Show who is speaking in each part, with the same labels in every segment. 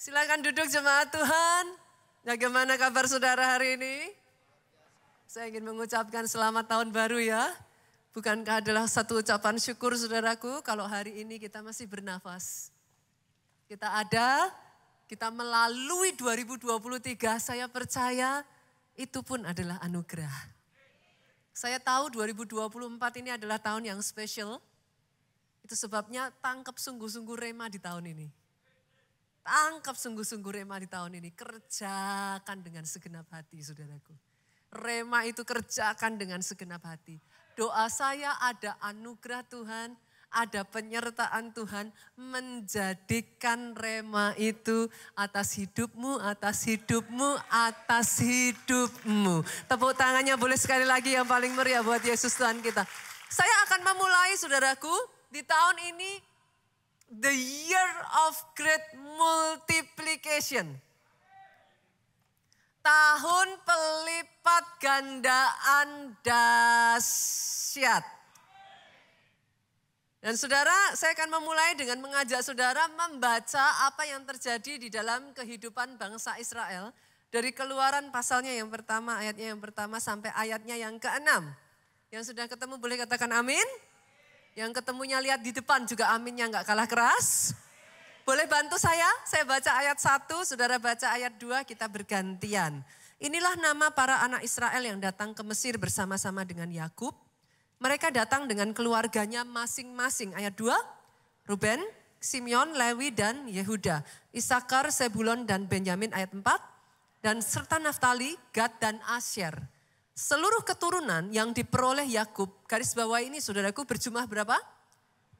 Speaker 1: Silakan duduk jemaat Tuhan. Bagaimana kabar saudara hari ini? Saya ingin mengucapkan selamat tahun baru ya. Bukankah adalah satu ucapan syukur saudaraku kalau hari ini kita masih bernafas. Kita ada, kita melalui 2023, saya percaya itu pun adalah anugerah. Saya tahu 2024 ini adalah tahun yang spesial. Itu sebabnya tangkap sungguh-sungguh rema di tahun ini. Tangkap sungguh-sungguh rema di tahun ini. Kerjakan dengan segenap hati saudaraku. Rema itu kerjakan dengan segenap hati. Doa saya ada anugerah Tuhan, ada penyertaan Tuhan menjadikan rema itu atas hidupmu, atas hidupmu, atas hidupmu. Tepuk tangannya boleh sekali lagi yang paling meriah buat Yesus Tuhan kita. Saya akan memulai saudaraku di tahun ini. The year of great multiplication. Tahun pelipat gandaan dahsyat. Dan saudara, saya akan memulai dengan mengajak saudara membaca apa yang terjadi di dalam kehidupan bangsa Israel. Dari Keluaran pasalnya yang pertama, ayatnya yang pertama sampai ayatnya yang ke-6. Yang sudah ketemu boleh katakan amin. Yang ketemunya lihat di depan juga aminnya enggak kalah keras. Boleh bantu saya baca ayat 1, saudara baca ayat 2, kita bergantian. Inilah nama para anak Israel yang datang ke Mesir bersama-sama dengan Yakub. Mereka datang dengan keluarganya masing-masing. Ayat 2, Ruben, Simeon, Lewi, dan Yehuda. Isakar, Sebulon, dan Benyamin ayat 4. Dan serta Naftali, Gad, dan Asyer. Seluruh keturunan yang diperoleh Yakub, garis bawah ini saudaraku berjumlah berapa?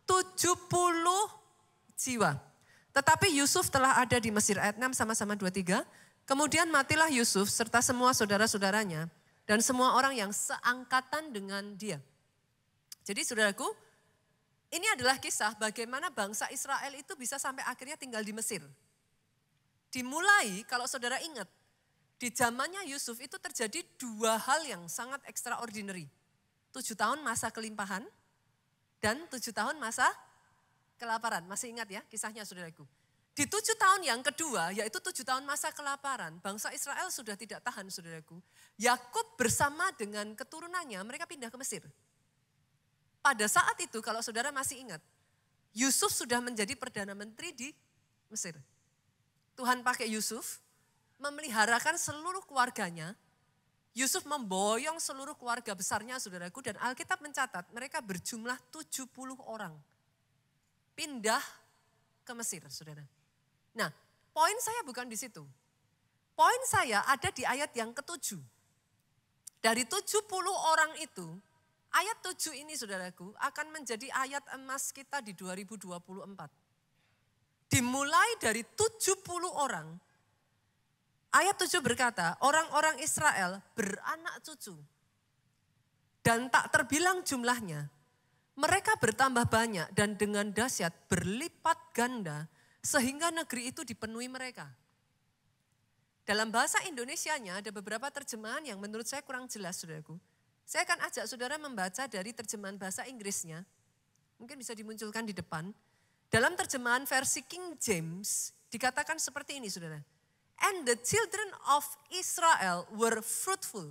Speaker 1: 70 jiwa. Tetapi Yusuf telah ada di Mesir, ayat 6 sama-sama 23. Kemudian matilah Yusuf serta semua saudara-saudaranya dan semua orang yang seangkatan dengan dia. Jadi saudaraku, ini adalah kisah bagaimana bangsa Israel itu bisa sampai akhirnya tinggal di Mesir. Dimulai kalau saudara ingat, di zamannya Yusuf itu terjadi dua hal yang sangat extraordinary. 7 tahun masa kelimpahan dan 7 tahun masa kelaparan. Masih ingat ya kisahnya saudaraku. Di 7 tahun yang kedua yaitu 7 tahun masa kelaparan. Bangsa Israel sudah tidak tahan saudaraku. Yakub bersama dengan keturunannya mereka pindah ke Mesir. Pada saat itu kalau saudara masih ingat. Yusuf sudah menjadi Perdana Menteri di Mesir. Tuhan pakai Yusuf memeliharakan seluruh keluarganya. Yusuf memboyong seluruh keluarga besarnya saudaraku. Dan Alkitab mencatat mereka berjumlah 70 orang. Pindah ke Mesir saudara. Nah poin saya bukan di situ. Poin saya ada di ayat yang ke-7. Dari 70 orang itu, ayat 7 ini saudaraku akan menjadi ayat emas kita di 2024. Dimulai dari 70 orang. Ayat 7 berkata, orang-orang Israel beranak cucu. Dan tak terbilang jumlahnya. Mereka bertambah banyak dan dengan dahsyat berlipat ganda. Sehingga negeri itu dipenuhi mereka. Dalam bahasa Indonesianya ada beberapa terjemahan yang menurut saya kurang jelas saudaraku. Saya akan ajak saudara membaca dari terjemahan bahasa Inggrisnya. Mungkin bisa dimunculkan di depan. Dalam terjemahan versi King James dikatakan seperti ini saudara. And the children of Israel were fruitful.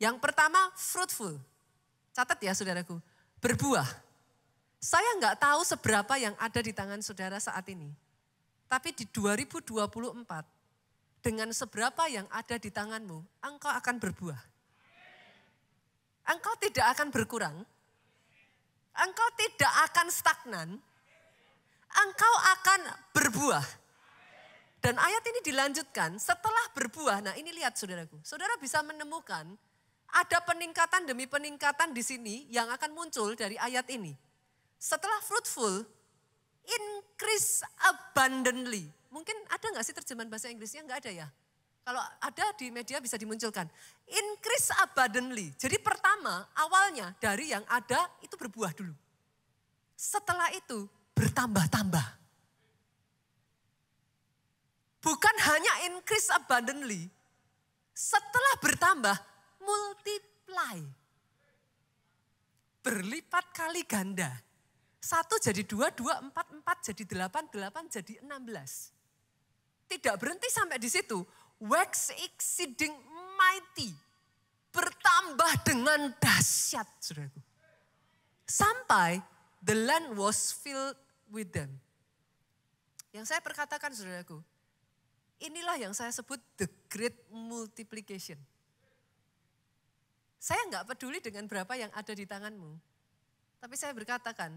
Speaker 1: Yang pertama fruitful. Catat ya saudaraku. Berbuah. Saya enggak tahu seberapa yang ada di tangan saudara saat ini. Tapi di 2024 dengan seberapa yang ada di tanganmu, engkau akan berbuah. Engkau tidak akan berkurang. Engkau tidak akan stagnan. Engkau akan berbuah. Dan ayat ini dilanjutkan setelah berbuah. Nah ini lihat saudaraku. Saudara bisa menemukan ada peningkatan demi peningkatan di sini yang akan muncul dari ayat ini. Setelah fruitful, increase abundantly. Mungkin ada gak sih terjemahan bahasa Inggrisnya? Enggak ada ya? Kalau ada di media bisa dimunculkan. Increase abundantly. Jadi pertama awalnya dari yang ada itu berbuah dulu. Setelah itu bertambah-tambah. Bukan hanya increase abundantly, setelah bertambah, multiply. Berlipat kali ganda. 1 jadi 2, 2, 4, 4 jadi 8, 8 jadi 16. Tidak berhenti sampai di situ. Wax exceeding mighty. Bertambah dengan dahsyat, saudaraku. Sampai the land was filled with them. Yang saya perkatakan, saudaraku, inilah yang saya sebut the great multiplication. Saya enggak peduli dengan berapa yang ada di tanganmu. Tapi saya berkatakan,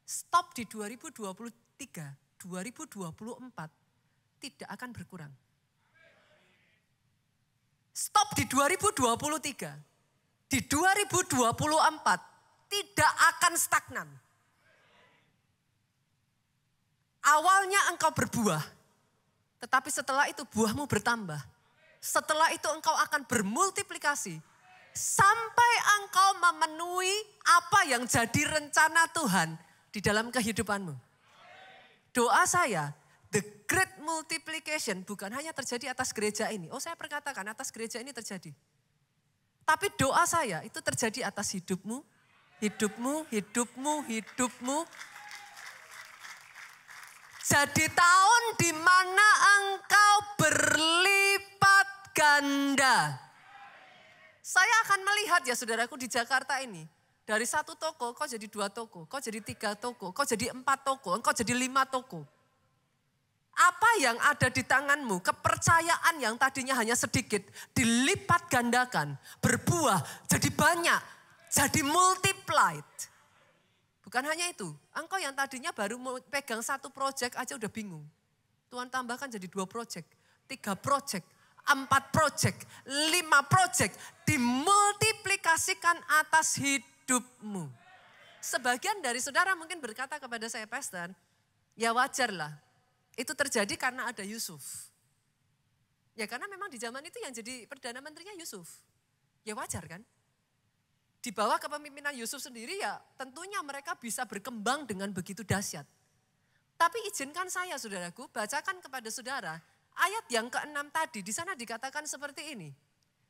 Speaker 1: stop di 2023, 2024 tidak akan berkurang. Stop di 2023, di 2024 tidak akan stagnan. Awalnya engkau berbuah, tetapi setelah itu buahmu bertambah. Setelah itu engkau akan bermultiplikasi. Sampai engkau memenuhi apa yang jadi rencana Tuhan di dalam kehidupanmu. Doa saya, the great multiplication bukan hanya terjadi atas gereja ini. Oh, saya perkatakan atas gereja ini terjadi. Tapi doa saya itu terjadi atas hidupmu, hidupmu, hidupmu, hidupmu. Jadi tahun di mana engkau berlipat ganda. Saya akan melihat ya saudaraku di Jakarta ini. Dari 1 toko kau jadi 2 toko, kau jadi 3 toko, kau jadi 4 toko, kau jadi 5 toko. Apa yang ada di tanganmu, kepercayaan yang tadinya hanya sedikit, dilipat gandakan, berbuah, jadi banyak, jadi multiplied. Bukan hanya itu, engkau yang tadinya baru mau pegang 1 proyek aja udah bingung. Tuhan tambahkan jadi 2 proyek, 3 proyek, 4 proyek, 5 proyek, dimultiplikasikan atas hidupmu. Sebagian dari saudara mungkin berkata kepada saya, Pastor, ya wajarlah. Itu terjadi karena ada Yusuf. Ya karena memang di zaman itu yang jadi Perdana Menterinya Yusuf. Ya wajar kan? Di bawah kepemimpinan Yusuf sendiri ya tentunya mereka bisa berkembang dengan begitu dahsyat. Tapi izinkan saya saudaraku bacakan kepada saudara ayat yang ke-6 tadi. Di sana dikatakan seperti ini.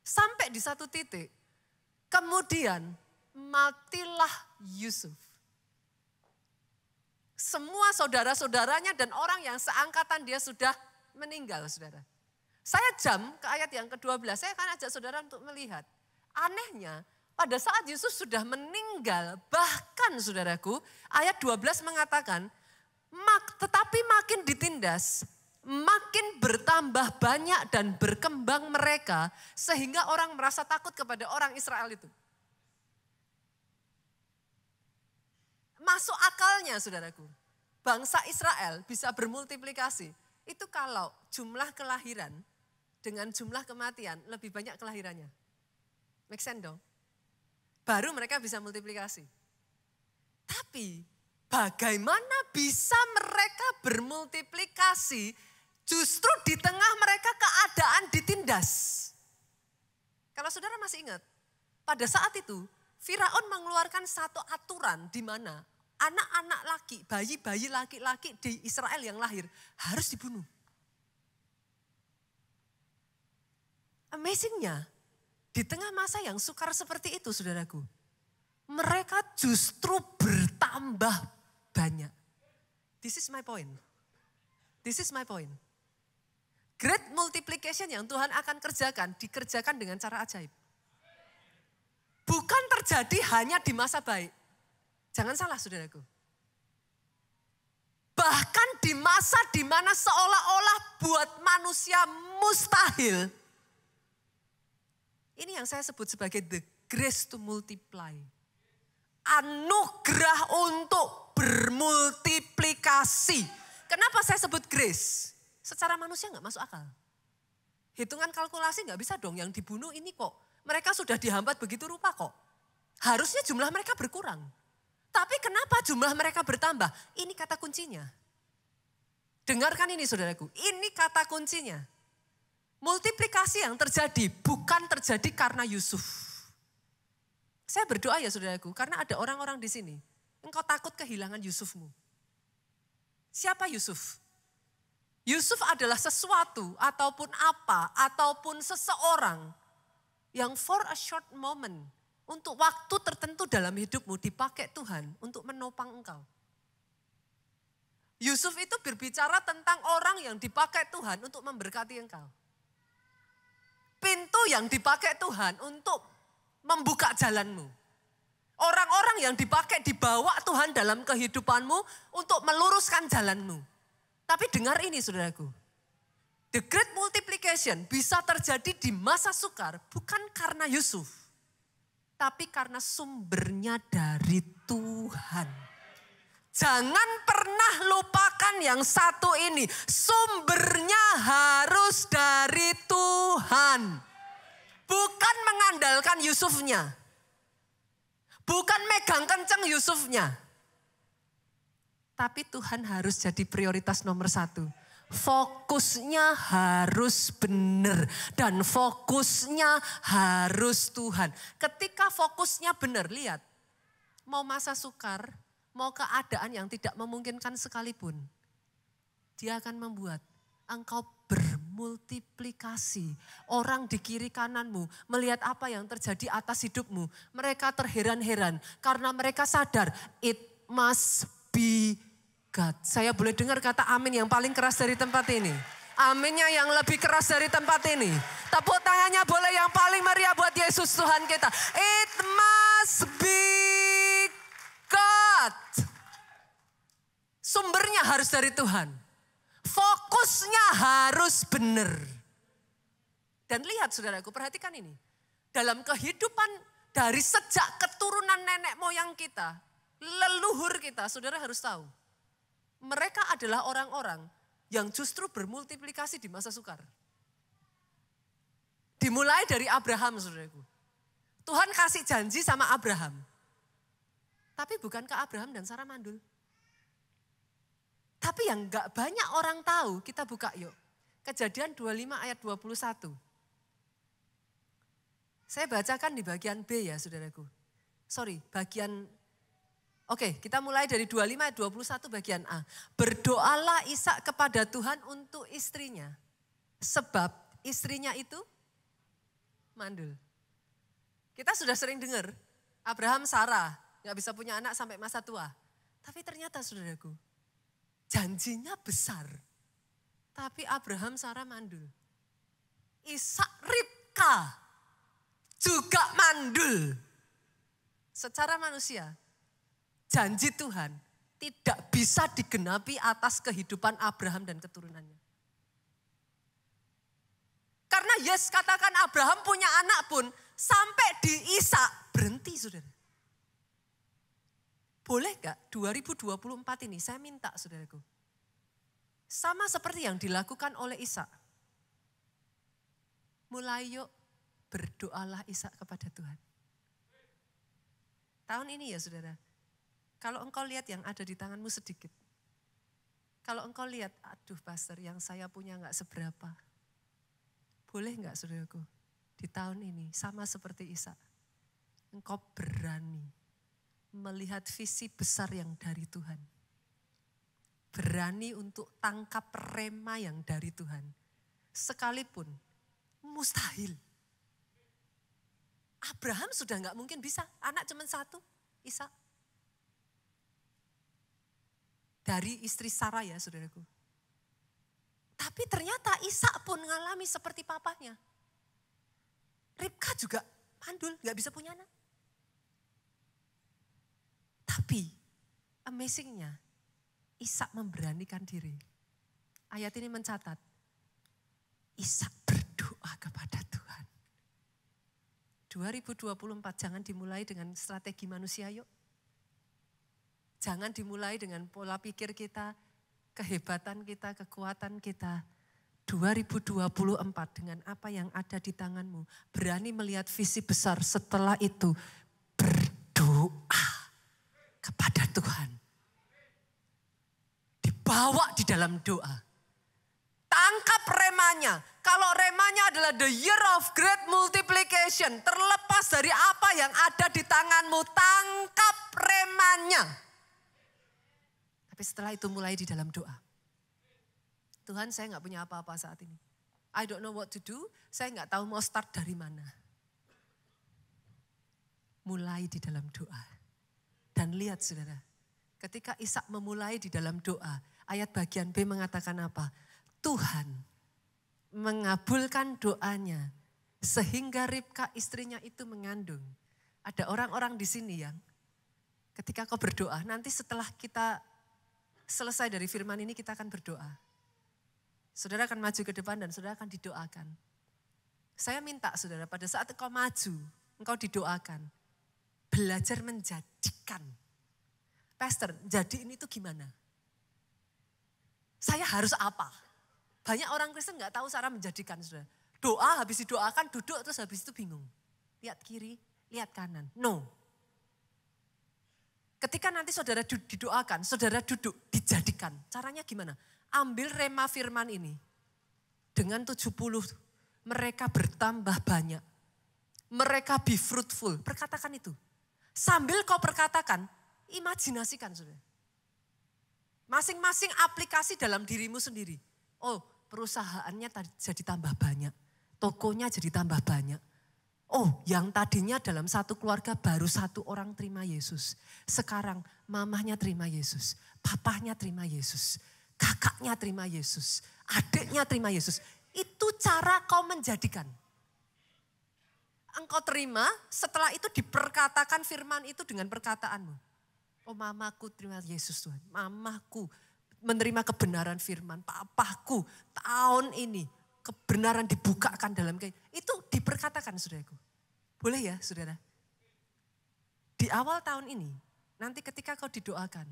Speaker 1: Sampai di satu titik. Kemudian matilah Yusuf. Semua saudara-saudaranya dan orang yang seangkatan dia sudah meninggal, saudara. Saya jam ke ayat yang ke-12, saya akan ajak saudara untuk melihat. Anehnya, pada saat Yusuf sudah meninggal, bahkan saudaraku, ayat 12 mengatakan, tetapi makin ditindas, makin bertambah banyak dan berkembang mereka, sehingga orang merasa takut kepada orang Israel itu. Masuk akalnya saudaraku, bangsa Israel bisa bermultiplikasi. Itu kalau jumlah kelahiran dengan jumlah kematian lebih banyak kelahirannya. Make sense dong? Baru mereka bisa multiplikasi. Tapi bagaimana bisa mereka bermultiplikasi justru di tengah mereka keadaan ditindas? Kalau saudara masih ingat, pada saat itu Firaun mengeluarkan satu aturan di mana anak-anak laki, bayi-bayi laki-laki di Israel yang lahir harus dibunuh. Amazingnya, di tengah masa yang sukar seperti itu saudaraku, mereka justru bertambah banyak. This is my point. This is my point. Great multiplication yang Tuhan akan kerjakan, dikerjakan dengan cara ajaib. Bukan terjadi hanya di masa baik. Jangan salah saudaraku. Bahkan di masa di mana seolah-olah buat manusia mustahil. Ini yang saya sebut sebagai the grace to multiply. Anugerah untuk bermultiplikasi. Kenapa saya sebut grace? Secara manusia gak masuk akal. Hitungan kalkulasi gak bisa dong, yang dibunuh ini kok. Mereka sudah dihambat begitu rupa kok. Harusnya jumlah mereka berkurang. Tapi kenapa jumlah mereka bertambah? Ini kata kuncinya. Dengarkan ini saudaraku, ini kata kuncinya. Multiplikasi yang terjadi bukan terjadi karena Yusuf. Saya berdoa ya saudaraku, karena ada orang-orang di sini. Engkau takut kehilangan Yusufmu. Siapa Yusuf? Yusuf adalah sesuatu ataupun apa, ataupun seseorang yang for a short moment, untuk waktu tertentu dalam hidupmu dipakai Tuhan untuk menopang engkau. Yusuf itu berbicara tentang orang yang dipakai Tuhan untuk memberkati engkau. Pintu yang dipakai Tuhan untuk membuka jalanmu. Orang-orang yang dipakai dibawa Tuhan dalam kehidupanmu untuk meluruskan jalanmu. Tapi dengar ini saudaraku. The great multiplication bisa terjadi di masa sukar bukan karena Yusuf. Tapi karena sumbernya dari Tuhan. Jangan pernah lupakan yang satu ini. Sumbernya harus dari Tuhan. Bukan mengandalkan Yusufnya. Bukan megang kenceng Yusufnya. Tapi Tuhan harus jadi prioritas nomor satu. Fokusnya harus benar. Dan fokusnya harus Tuhan. Ketika fokusnya benar, lihat. Mau masa sukar, mau keadaan yang tidak memungkinkan sekalipun. Dia akan membuat engkau bermultiplikasi. Orang di kiri kananmu melihat apa yang terjadi atas hidupmu. Mereka terheran-heran karena mereka sadar it must be God. Saya boleh dengar kata amin yang paling keras dari tempat ini. Aminnya yang lebih keras dari tempat ini. Tepuk tangannya boleh yang paling meriah buat Yesus Tuhan kita. It must be God. Sumbernya harus dari Tuhan. Fokusnya harus benar. Dan lihat saudaraku, perhatikan ini. Dalam kehidupan dari sejak keturunan nenek moyang kita, leluhur kita, saudara harus tahu. Mereka adalah orang-orang yang justru bermultiplikasi di masa sukar. Dimulai dari Abraham saudaraku. Tuhan kasih janji sama Abraham. Tapi bukankah Abraham dan Sarah mandul? Tapi yang gak banyak orang tahu, kita buka yuk. Kejadian 25 ayat 21. Saya bacakan di bagian B ya saudaraku. Oke, kita mulai dari 25 ayat 21 bagian A. Berdoalah Ishak kepada Tuhan untuk istrinya. Sebab istrinya itu mandul. Kita sudah sering dengar, Abraham Sarah gak bisa punya anak sampai masa tua. Tapi ternyata saudaraku, janjinya besar. Tapi Abraham Sarah mandul. Ishak Ribka juga mandul. Secara manusia, janji Tuhan tidak bisa digenapi atas kehidupan Abraham dan keturunannya. Karena yes katakan Abraham punya anak pun sampai di Ishak berhenti saudara. Boleh gak 2024 ini saya minta saudaraku. Sama seperti yang dilakukan oleh Ishak. Mulai yuk berdoalah Ishak kepada Tuhan. Tahun ini ya saudara. Kalau engkau lihat yang ada di tanganmu sedikit. Kalau engkau lihat, aduh pastor yang saya punya gak seberapa. Boleh gak saudaraku? Di tahun ini sama seperti Ishak. Engkau berani melihat visi besar yang dari Tuhan. Berani untuk tangkap rema yang dari Tuhan. Sekalipun mustahil. Abraham sudah gak mungkin bisa, anak cuma satu, Ishak. Dari istri Sarah ya saudaraku. Tapi ternyata Ishak pun mengalami seperti papanya. Ribka juga mandul, gak bisa punya anak. Tapi amazingnya Ishak memberanikan diri. Ayat ini mencatat, Ishak berdoa kepada Tuhan. 2024 jangan dimulai dengan strategi manusia yuk. Jangan dimulai dengan pola pikir kita, kehebatan kita, kekuatan kita. 2024 dengan apa yang ada di tanganmu. Berani melihat visi besar, setelah itu berdoa kepada Tuhan. Dibawa di dalam doa. Tangkap remanya. Kalau remanya adalah the year of great multiplication. Terlepas dari apa yang ada di tanganmu. Tangkap remanya. Tapi setelah itu mulai di dalam doa. Tuhan saya gak punya apa-apa saat ini. I don't know what to do. Saya gak tahu mau start dari mana. Mulai di dalam doa. Dan lihat saudara, ketika Ishak memulai di dalam doa, Ayat bagian B mengatakan apa? Tuhan mengabulkan doanya sehingga Ribka istrinya itu mengandung. Ada orang-orang di sini yang ketika kau berdoa, nanti setelah kita selesai dari firman ini kita akan berdoa. Saudara akan maju ke depan dan saudara akan didoakan. Saya minta saudara pada saat engkau maju, engkau didoakan. Belajar menjadikan. Pastor, jadi ini tuh gimana? Saya harus apa? Banyak orang Kristen gak tahu cara menjadikan saudara. Doa habis didoakan duduk terus habis itu bingung. Lihat kiri, lihat kanan. No. Ketika nanti saudara didoakan, saudara duduk, dijadikan. Caranya gimana? Ambil rema firman ini. Dengan 70, mereka bertambah banyak. Mereka be fruitful. Perkatakan itu. Sambil kau perkatakan, imajinasikan saudara. Masing-masing aplikasi dalam dirimu sendiri. Oh, perusahaannya jadi tambah banyak. Tokonya jadi tambah banyak. Oh, yang tadinya dalam satu keluarga baru satu orang terima Yesus. Sekarang mamahnya terima Yesus. Papahnya terima Yesus. Kakaknya terima Yesus. Adiknya terima Yesus. Itu cara kau menjadikan. Engkau terima, setelah itu diperkatakan firman itu dengan perkataanmu. Oh, mamaku terima Yesus Tuhan. Mamaku menerima kebenaran firman. Papaku tahun ini kebenaran dibukakan dalam itu diperkatakan saudaraku. Boleh ya saudara? Di awal tahun ini, nanti ketika kau didoakan,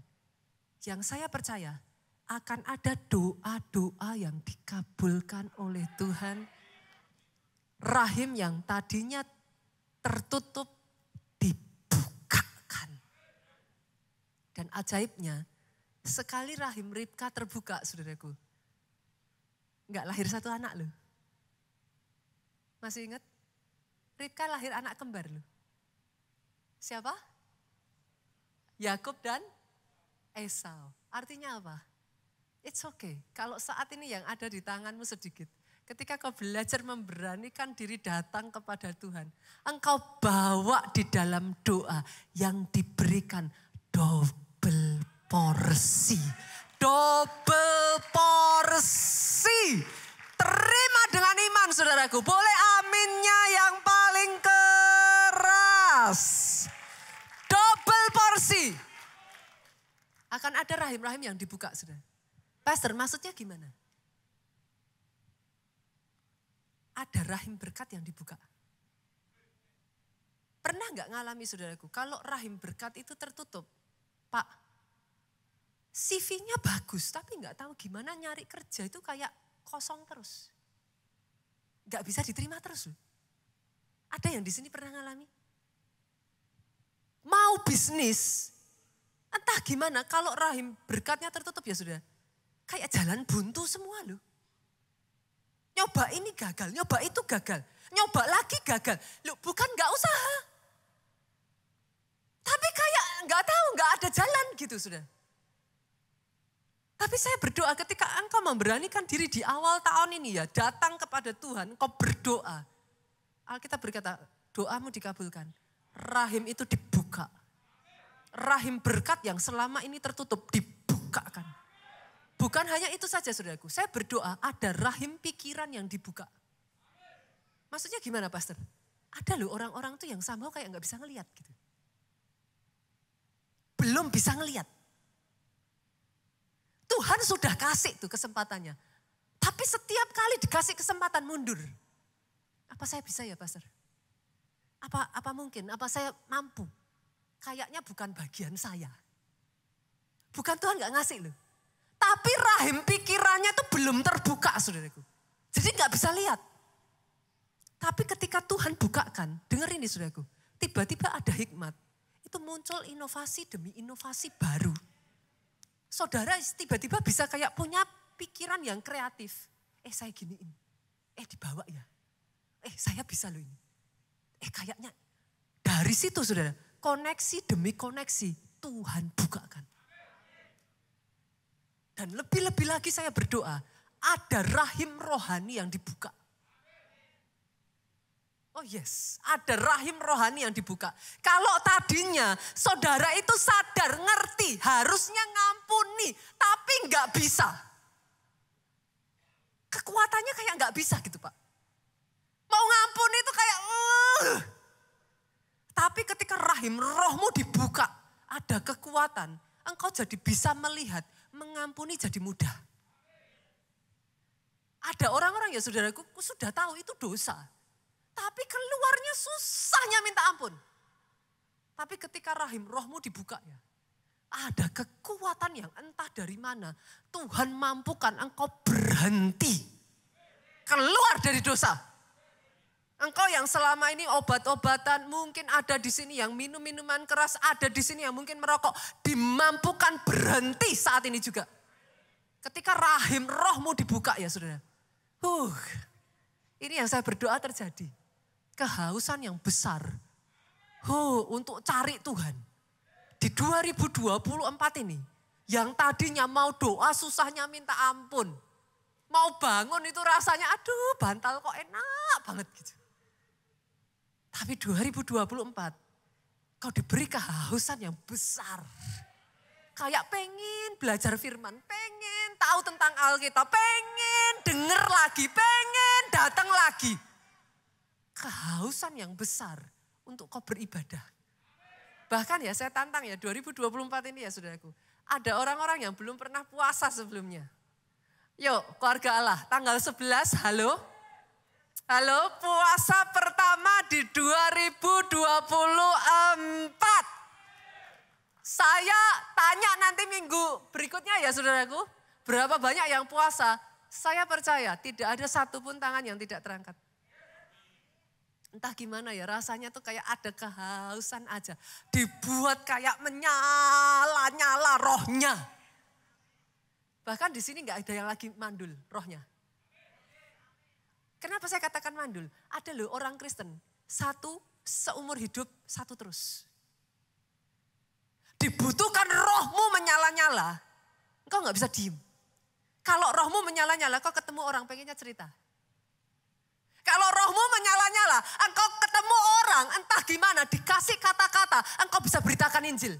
Speaker 1: yang saya percaya akan ada doa-doa yang dikabulkan oleh Tuhan. Rahim yang tadinya tertutup dibukakan. Dan ajaibnya, sekali rahim Ribka terbuka saudaraku. Enggak lahir satu anak loh. Masih ingat? Ribka lahir anak kembar loh. Siapa? Yakub dan Esau. Artinya apa? It's okay. Kalau saat ini yang ada di tanganmu sedikit. Ketika kau belajar memberanikan diri datang kepada Tuhan. Engkau bawa di dalam doa yang diberikan double porsi. Double porsi. Terima dengan iman saudaraku. Boleh aminnya yang paling keras. Double porsi. Akan ada rahim-rahim yang dibuka saudara. Pastor, maksudnya gimana? Ada rahim berkat yang dibuka. Pernah nggak ngalami saudaraku, kalau rahim berkat itu tertutup, Pak, CV-nya bagus, tapi nggak tahu gimana nyari kerja itu kayak kosong terus. Nggak bisa diterima terus loh. Ada yang di sini pernah ngalami? Mau bisnis, entah gimana, kalau rahim berkatnya tertutup ya sudah. Kayak jalan buntu semua loh. Nyoba ini gagal, nyoba itu gagal. Nyoba lagi gagal. Loh bukan gak usaha. Tapi kayak gak tahu, gak ada jalan gitu sudah. Tapi saya berdoa ketika engkau memberanikan diri di awal tahun ini ya. Datang kepada Tuhan, engkau berdoa. Alkitab berkata, doamu dikabulkan. Rahim itu dibuka. Rahim berkat yang selama ini tertutup dibukakan. Bukan hanya itu saja saudaraku, saya berdoa ada rahim pikiran yang dibuka. Maksudnya gimana pastor? Ada loh orang-orang tuh yang somehow kayak gak bisa ngelihat gitu. Belum bisa ngelihat. Tuhan sudah kasih tuh kesempatannya. Tapi setiap kali dikasih kesempatan mundur. Apa saya bisa ya pastor? Apa mungkin? Apa saya mampu? Kayaknya bukan bagian saya. Bukan Tuhan gak ngasih loh. Tapi rahim pikirannya itu belum terbuka saudaraku. Jadi gak bisa lihat. Tapi ketika Tuhan bukakan, dengar ini saudaraku. Tiba-tiba ada hikmat. Itu muncul inovasi demi inovasi baru. Saudara tiba-tiba bisa kayak punya pikiran yang kreatif. Saya giniin. Dibawa ya. Saya bisa loh ini. Kayaknya dari situ saudara. Koneksi demi koneksi Tuhan bukakan. Dan lebih-lebih lagi saya berdoa, ada rahim rohani yang dibuka. Oh yes, ada rahim rohani yang dibuka. Kalau tadinya saudara itu sadar, ngerti, harusnya ngampuni, tapi nggak bisa. Kekuatannya kayak nggak bisa gitu Pak. Mau ngampuni itu kayak Tapi ketika rahim rohmu dibuka, ada kekuatan. Engkau jadi bisa melihat, mengampuni jadi mudah. Ada orang-orang ya saudaraku sudah tahu itu dosa. Tapi keluarnya susahnya minta ampun. Tapi ketika rahim rohmu dibuka ya, ada kekuatan yang entah dari mana. Tuhan mampukan engkau berhenti. Keluar dari dosa. Engkau yang selama ini obat-obatan, mungkin ada di sini yang minum minuman keras, ada di sini yang mungkin merokok, dimampukan berhenti saat ini juga. Ketika rahim rohmu dibuka ya saudara. Ini yang saya berdoa terjadi. Kehausan yang besar. Untuk cari Tuhan. Di 2024 ini, yang tadinya mau doa susahnya minta ampun. Mau bangun itu rasanya aduh bantal kok enak banget gitu. Tapi 2024 kau diberi kehausan yang besar. Kayak pengen belajar firman, pengen tahu tentang Alkitab, pengen denger lagi, pengen datang lagi. Kehausan yang besar untuk kau beribadah. Bahkan ya saya tantang ya 2024 ini ya saudaraku. Ada orang-orang yang belum pernah puasa sebelumnya. Yuk keluarga Allah tanggal 11 halo. Halo puasa pertama di 2024. Saya tanya nanti minggu berikutnya ya saudaraku. Berapa banyak yang puasa. Saya percaya tidak ada satupun tangan yang tidak terangkat. Entah gimana ya rasanya tuh kayak ada kehausan aja. Dibuat kayak menyala-nyala rohnya. Bahkan di sini gak ada yang lagi mandul rohnya. Kenapa saya katakan mandul? Ada loh orang Kristen. Satu seumur hidup, satu terus. Dibutuhkan rohmu menyala-nyala. Engkau gak bisa diem. Kalau rohmu menyala-nyala kau ketemu orang pengennya cerita. Kalau rohmu menyala-nyala, engkau ketemu orang entah gimana dikasih kata-kata, engkau bisa beritakan Injil.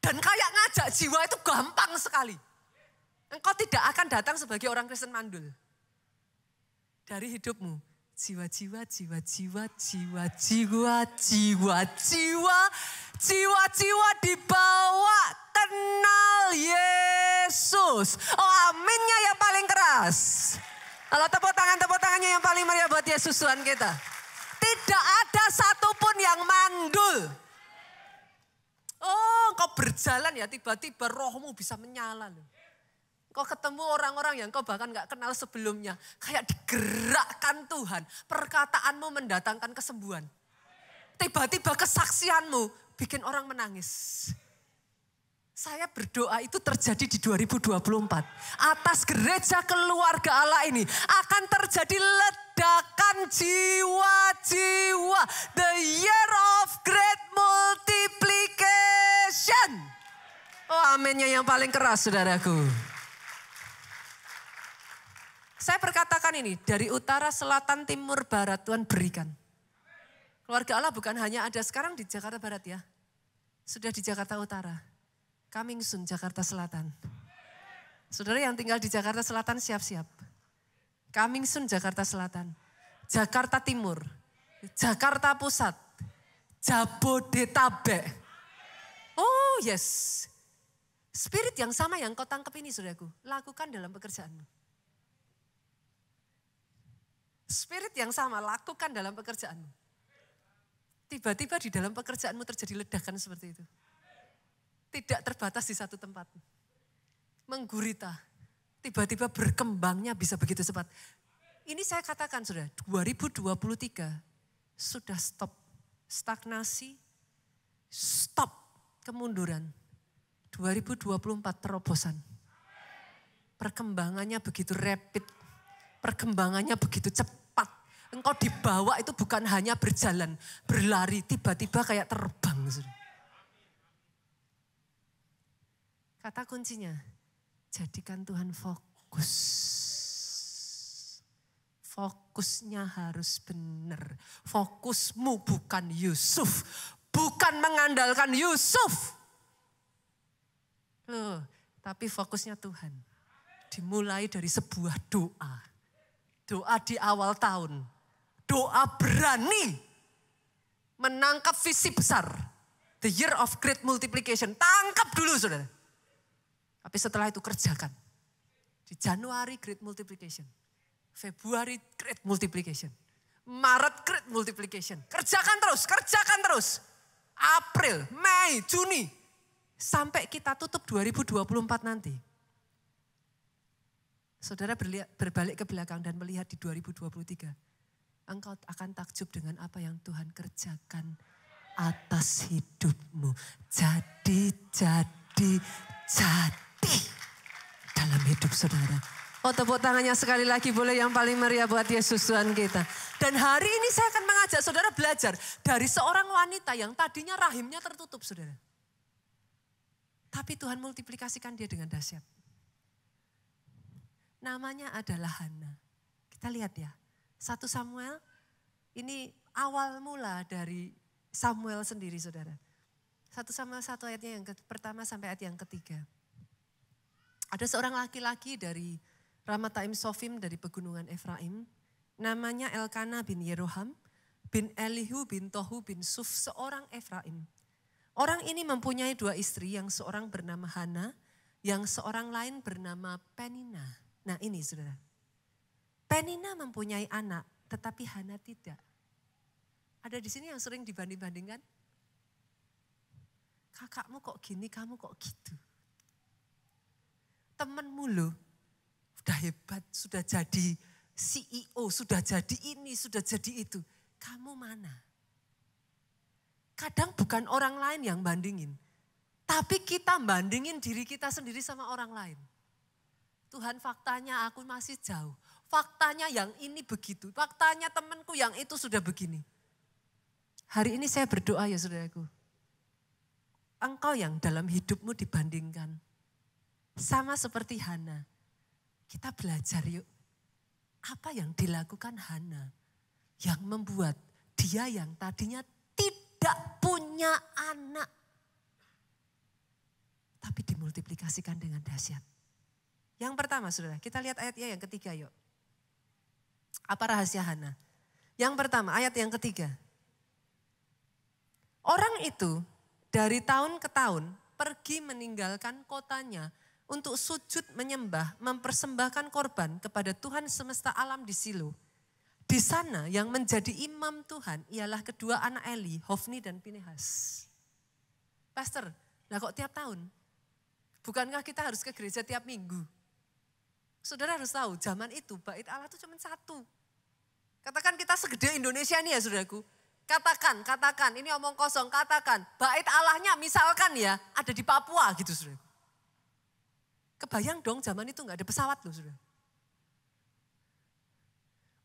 Speaker 1: Dan kayak ngajak jiwa itu gampang sekali. Engkau tidak akan datang sebagai orang Kristen mandul. Dari hidupmu, jiwa-jiwa dibawa kenal Yesus. Oh aminnya yang paling keras. Kalau tepuk tangannya yang paling meriah buat Yesus Tuhan kita. Tidak ada satupun yang mandul. Oh kau berjalan ya tiba-tiba rohmu bisa menyala loh. Kau ketemu orang-orang yang kau bahkan gak kenal sebelumnya. Kayak digerakkan Tuhan. Perkataanmu mendatangkan kesembuhan. Tiba-tiba kesaksianmu bikin orang menangis. Saya berdoa itu terjadi di 2024. Atas gereja keluarga Allah ini akan terjadi ledakan jiwa-jiwa. The year of great multiplication. Oh aminnya yang paling keras saudaraku. Saya perkatakan ini dari utara, selatan, timur, barat Tuhan berikan. Keluarga Allah bukan hanya ada sekarang di Jakarta Barat ya. Sudah di Jakarta Utara. Coming soon Jakarta Selatan. Saudara yang tinggal di Jakarta Selatan siap-siap. Coming soon Jakarta Selatan. Jakarta Timur. Jakarta Pusat. Jabodetabek. Oh yes. Spirit yang sama yang kau tangkap ini saudaraku. Lakukan dalam pekerjaanmu. Spirit yang sama lakukan dalam pekerjaanmu. Tiba-tiba di dalam pekerjaanmu terjadi ledakan seperti itu. Tidak terbatas di satu tempat. Menggurita. Tiba-tiba berkembangnya bisa begitu cepat. Ini saya katakan sudah 2023 sudah stop. Stagnasi, stop kemunduran. 2024 terobosan. Perkembangannya begitu rapid. Perkembangannya begitu cepat. Engkau dibawa itu bukan hanya berjalan, berlari, tiba-tiba kayak terbang. Kata kuncinya, jadikan Tuhan fokus. Fokus. fokusnya harus benar. Fokusmu bukan Yusuf, bukan mengandalkan Yusuf. Loh, tapi fokusnya Tuhan. Dimulai dari sebuah doa. Doa di awal tahun. Doa berani menangkap visi besar. The year of great multiplication. Tangkap dulu saudara. Tapi setelah itu kerjakan. Di Januari great multiplication. Februari great multiplication. Maret great multiplication. Kerjakan terus. April, Mei, Juni. Sampai kita tutup 2024 nanti. Saudara berbalik ke belakang dan melihat di 2023. Engkau akan takjub dengan apa yang Tuhan kerjakan atas hidupmu. Jadi dalam hidup saudara. Oh, tepuk tangannya sekali lagi boleh yang paling meriah buat Yesus Tuhan kita. Dan hari ini saya akan mengajak saudara belajar dari seorang wanita yang tadinya rahimnya tertutup saudara. Tapi Tuhan multiplikasikan dia dengan dahsyat. Namanya adalah Hana. Kita lihat ya. 1 Samuel ini awal mula dari Samuel sendiri saudara. 1 Samuel 1 ayatnya yang pertama sampai ayat yang ketiga. Ada seorang laki-laki dari Ramataim Sofim dari pegunungan Efraim. Namanya Elkana bin Yeroham bin Elihu bin Tohu bin Suf, seorang Efraim. Orang ini mempunyai 2 istri, yang seorang bernama Hana, yang seorang lain bernama Penina. Nah ini saudara. Penina mempunyai anak, tetapi Hana tidak. Ada di sini yang sering dibanding-bandingkan. Kakakmu kok gini, kamu kok gitu. Temenmu loh, udah hebat, sudah jadi CEO, sudah jadi ini, sudah jadi itu. Kamu mana? Kadang bukan orang lain yang bandingin. Tapi kita bandingin diri kita sendiri sama orang lain. Tuhan, faktanya aku masih jauh. Faktanya yang ini begitu. Faktanya temanku yang itu sudah begini. Hari ini saya berdoa ya saudaraku. Engkau yang dalam hidupmu dibandingkan. Sama seperti Hana. Kita belajar yuk. Apa yang dilakukan Hana yang membuat dia yang tadinya tidak punya anak. Tapi dimultiplikasikan dengan dahsyat. Yang pertama saudara, kita lihat ayatnya yang ketiga yuk. Apa rahasia Hana? Yang pertama, ayat yang ketiga. Orang itu dari tahun ke tahun pergi meninggalkan kotanya untuk sujud menyembah, mempersembahkan korban kepada Tuhan semesta alam di Silo. Di sana yang menjadi imam Tuhan ialah kedua anak Eli, Hofni dan Pinehas. Pastor, lah kok tiap tahun? Bukankah kita harus ke gereja tiap minggu? Saudara harus tahu, zaman itu bait Allah itu cuma satu. Katakan kita segede Indonesia ini ya saudaraku. Katakan, ini omong kosong, katakan. Bait Allahnya misalkan ya, ada di Papua gitu saudaraku. Kebayang dong zaman itu gak ada pesawat loh saudara.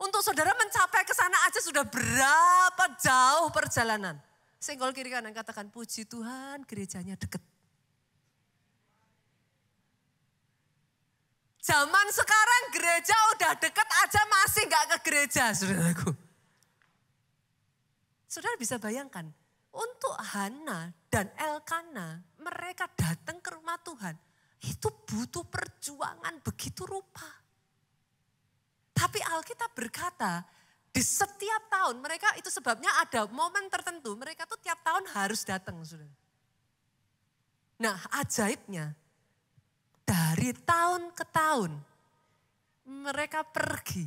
Speaker 1: Untuk saudara mencapai ke sana aja sudah berapa jauh perjalanan. Senggol kiri kanan katakan, puji Tuhan gerejanya deket. Zaman sekarang gereja udah deket aja masih gak ke gereja saudaraku. Saudara bisa bayangkan, untuk Hana dan Elkana mereka datang ke rumah Tuhan. Itu butuh perjuangan begitu rupa. Tapi Alkitab berkata, di setiap tahun mereka itu sebabnya ada momen tertentu. Mereka tuh tiap tahun harus datang. Saudara. Nah ajaibnya, dari tahun ke tahun mereka pergi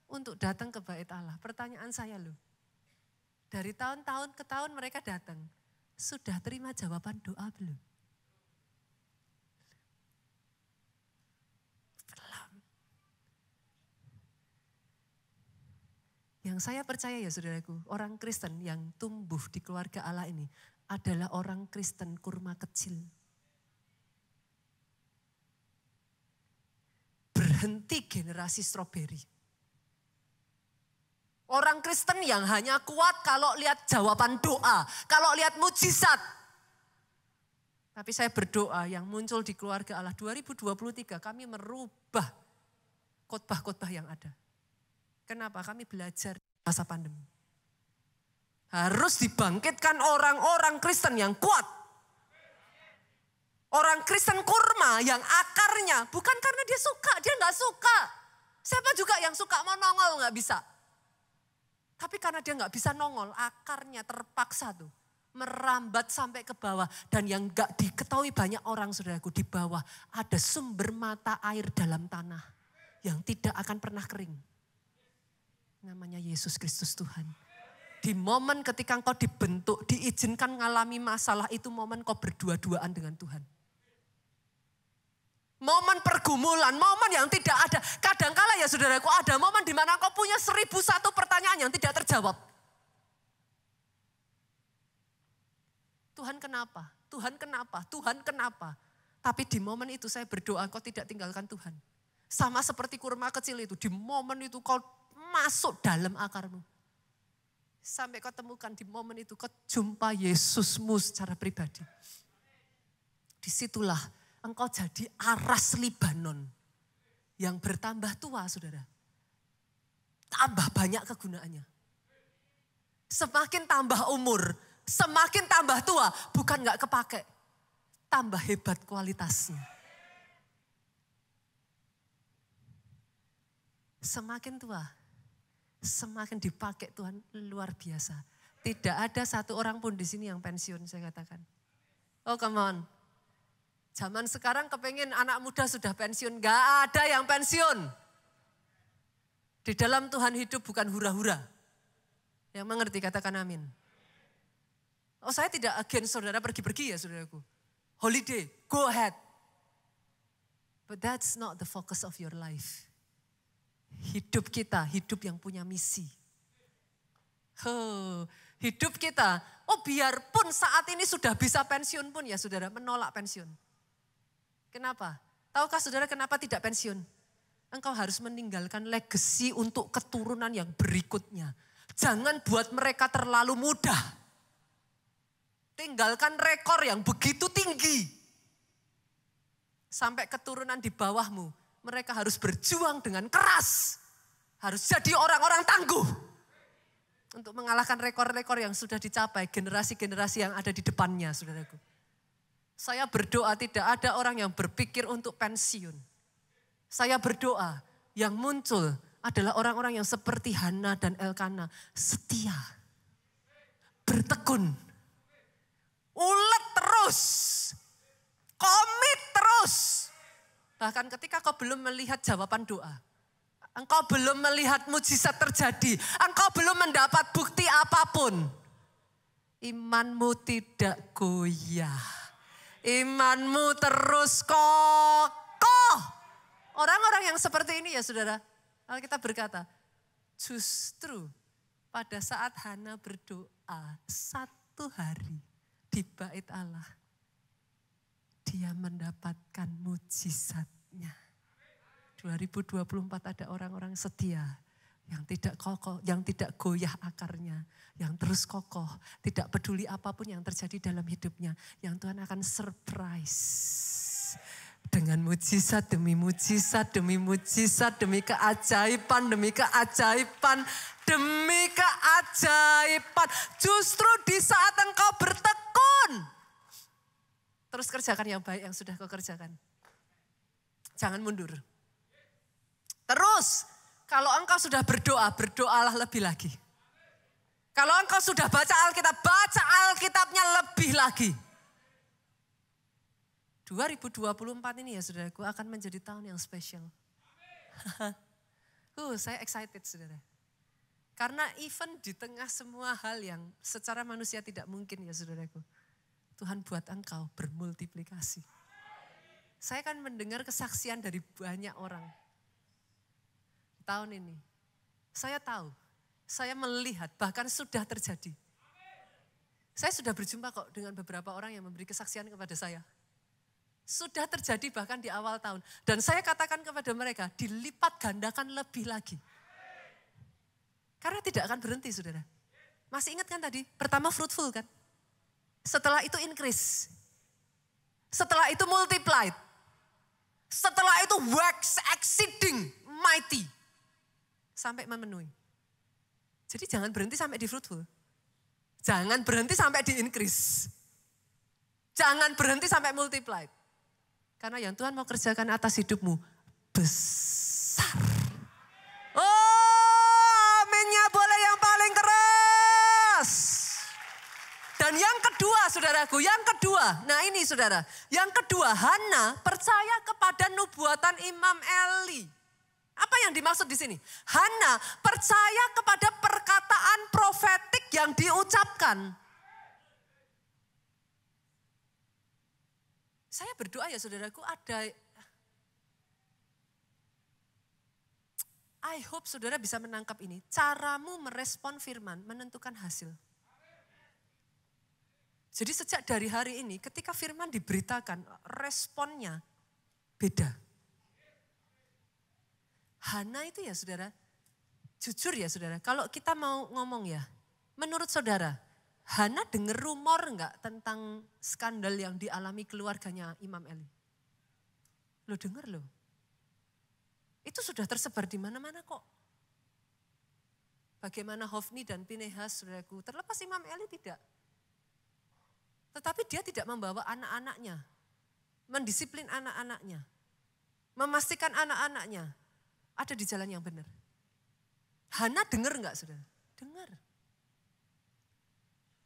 Speaker 1: untuk datang ke bait Allah. Pertanyaan saya loh, dari tahun-tahun ke tahun mereka datang. Sudah terima jawaban doa belum? Yang saya percaya ya saudaraku, orang Kristen yang tumbuh di keluarga Allah ini adalah orang Kristen kurma kecil. Berhenti generasi stroberi. Orang Kristen yang hanya kuat kalau lihat jawaban doa, kalau lihat mujizat. Tapi saya berdoa yang muncul di keluarga Allah 2023 kami merubah khotbah-khotbah yang ada. Kenapa? Kami belajar masa pandemi. Harus dibangkitkan orang-orang Kristen yang kuat. Orang Kristen kurma yang akarnya bukan karena dia suka, dia nggak suka. Siapa juga yang suka mau nongol nggak bisa. Tapi karena dia nggak bisa nongol, akarnya terpaksa tuh merambat sampai ke bawah. Dan yang nggak diketahui banyak orang saudaraku, di bawah ada sumber mata air dalam tanah yang tidak akan pernah kering. Namanya Yesus Kristus Tuhan. Di momen ketika engkau dibentuk, diizinkan mengalami masalah, itu momen kau berdua-duaan dengan Tuhan. Momen pergumulan, momen yang tidak ada. Kadangkala ya saudaraku, ada momen di mana kau punya 1001 pertanyaan yang tidak terjawab. Tuhan kenapa? Tuhan kenapa? Tuhan kenapa? Tapi di momen itu saya berdoa kau tidak tinggalkan Tuhan. Sama seperti kurma kecil itu, di momen itu kau masuk dalam akarmu. Sampai kau temukan di momen itu kau jumpa Yesusmu secara pribadi. Disitulah engkau jadi aras Libanon yang bertambah tua, saudara. Tambah banyak kegunaannya. Semakin tambah umur, semakin tambah tua, bukan gak kepake. Tambah hebat kualitasnya. Semakin tua, semakin dipakai Tuhan luar biasa. Tidak ada satu orang pun di sini yang pensiun, saya katakan. Oh come on. Zaman sekarang kepengen anak muda sudah pensiun. Gak ada yang pensiun. Di dalam Tuhan hidup bukan hura-hura. Yang mengerti katakan amin. Oh saya tidak against saudara pergi-pergi ya saudaraku. Holiday, go ahead. But that's not the focus of your life. Hidup kita, hidup yang punya misi. Hidup kita, biarpun saat ini sudah bisa pensiun pun ya saudara, menolak pensiun. Kenapa? Tahukah saudara kenapa tidak pensiun? Engkau harus meninggalkan legacy untuk keturunan yang berikutnya. Jangan buat mereka terlalu mudah. Tinggalkan rekor yang begitu tinggi. Sampai keturunan di bawahmu, mereka harus berjuang dengan keras. Harus jadi orang-orang tangguh. Untuk mengalahkan rekor-rekor yang sudah dicapai generasi-generasi yang ada di depannya, saudaraku. Saya berdoa tidak ada orang yang berpikir untuk pensiun. Saya berdoa yang muncul adalah orang-orang yang seperti Hana dan Elkana. Setia, bertekun, ulet terus, komit terus. Bahkan ketika kau belum melihat jawaban doa, engkau belum melihat mujizat terjadi, engkau belum mendapat bukti apapun, imanmu tidak goyah. Imanmu terus kokoh. Orang-orang yang seperti ini ya saudara, Alkitab berkata, justru pada saat Hana berdoa 1 hari di bait Allah, dia mendapatkan mujizatnya. 2024 ada orang-orang setia yang tidak kokoh, yang tidak goyah akarnya, yang terus kokoh, tidak peduli apapun yang terjadi dalam hidupnya, yang Tuhan akan surprise dengan mujizat demi mujizat demi mujizat demi keajaiban demi keajaiban demi keajaiban. Justru di saat engkau bertekun, terus kerjakan yang baik yang sudah kau kerjakan. Jangan mundur. Terus, kalau engkau sudah berdoa, berdoalah lebih lagi. Kalau engkau sudah baca Alkitab, baca Alkitabnya lebih lagi. 2024 ini ya saudaraku akan menjadi tahun yang spesial. Saya excited saudara. Karena even di tengah semua hal yang secara manusia tidak mungkin ya saudaraku. Tuhan buat engkau bermultiplikasi. Saya akan mendengar kesaksian dari banyak orang. Tahun ini. Saya tahu, saya melihat bahkan sudah terjadi. Saya sudah berjumpa kok dengan beberapa orang yang memberi kesaksian kepada saya. Sudah terjadi bahkan di awal tahun. Dan saya katakan kepada mereka, dilipat gandakan lebih lagi. Karena tidak akan berhenti saudara. Masih ingat kan tadi? Pertama fruitful kan? Setelah itu increase. Setelah itu multiplied. Setelah itu wax exceeding mighty. sampai memenuhi. Jadi jangan berhenti sampai di fruitful. Jangan berhenti sampai di increase. Jangan berhenti sampai multiply. Karena yang Tuhan mau kerjakan atas hidupmu besar. Oh, aminnya boleh yang paling keras. Dan yang kedua saudaraku, yang kedua. Nah ini saudara, yang kedua Hana percaya kepada nubuatan Imam Eli. Apa yang dimaksud di sini? Hana percaya kepada perkataan profetik yang diucapkan. Saya berdoa ya saudaraku I hope saudara bisa menangkap ini. Caramu merespon firman menentukan hasil. Jadi sejak dari hari ini ketika firman diberitakan responnya beda. Hana itu ya saudara, jujur ya saudara, kalau kita mau ngomong ya, menurut saudara, Hana dengar rumor enggak tentang skandal yang dialami keluarganya Imam Eli? Lo dengar lo? Itu sudah tersebar di mana-mana kok. Bagaimana Hofni dan Pinehas saudaraku, terlepas Imam Eli tidak. Tetapi dia tidak membawa anak-anaknya, mendisiplin anak-anaknya, memastikan anak-anaknya ada di jalan yang benar. Hana dengar enggak saudara? Dengar.